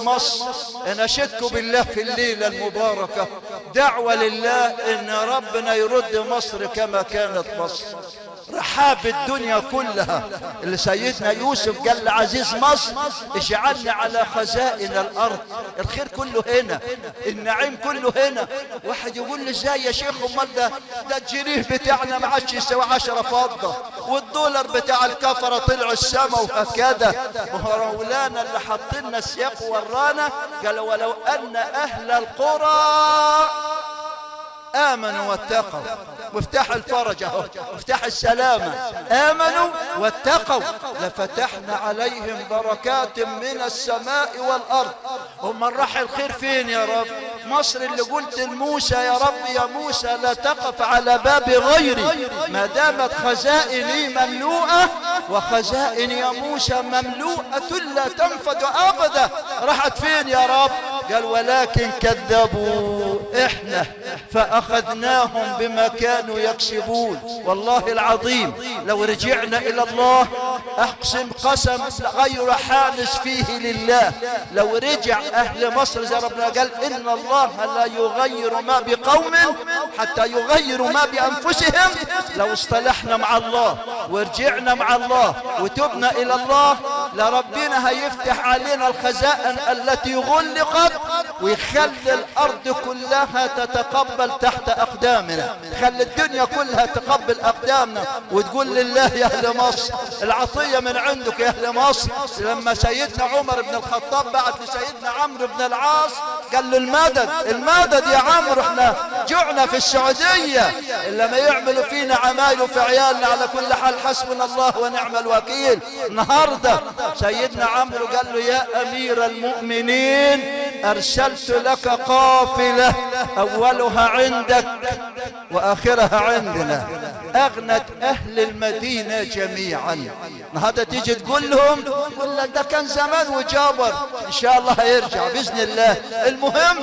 مصر اناشدكم بالله في الليلة المباركة دعوة لله ان ربنا يرد مصر كما كانت مصر. رحاب الدنيا كلها اللي سيدنا يوسف قال لعزيز مصر اجعلنا على خزائن الارض، الخير كله هنا، النعيم كله هنا. واحد يقول لي ازاي يا شيخ؟ امال ده الجنيه بتاعنا ما عادش يساوي 10 فضه، والدولار بتاع الكفره طلع السما وهكذا. مولانا اللي حط لنا السياق ورانا قال ولو ان اهل القرى آمنوا واتقوا، مفتاح الفرج اهو، مفتاح السلامة، آمنوا واتقوا لفتحنا عليهم بركات من السماء والأرض. ومن راح الخير فين يا رب؟ مصر اللي قلت لموسى يا رب يا موسى لا تقف على باب غيري ما دامت خزائني مملوءة، وخزائن يا موسى مملوءة لا تنفد أبدا. راحت فين يا رب؟ قال ولكن كذبوا احنا فأخذناهم بما كانوا يكسبون. والله العظيم لو رجعنا إلى الله أقسم قسم غير حانس فيه لله، لو رجع أهل مصر زي ربنا قال إن الله لا يغير ما بقوم حتى يغيروا ما بأنفسهم، لو اصطلحنا مع الله ورجعنا مع الله وتبنا إلى الله لربنا هيفتح علينا الخزائن التي غلقت ويخلي الأرض كلها تتقبل تحت أقدامنا، خلي الدنيا كلها تقبل أقدامنا وتقول لله يا أهل مصر العطية من عندك يا أهل مصر. لما سيدنا عمر بن الخطاب بعت لسيدنا عمرو بن العاص قال له المدد المدد يا عمرو، احنا جعنا في السعودية إلا ما يعملوا فينا عمايل وفي عيالنا. على كل حال حسبنا الله ونعم الوكيل. النهاردة سيدنا عمرو قال له يا أمير المؤمنين أرسلت لك قافلة أولها عندك وآخرها عندنا أغنت أهل المدينة جميعا. هذا تيجي تقول لهم قل لك ده كان زمان وجابر، إن شاء الله هيرجع بإذن الله. المهم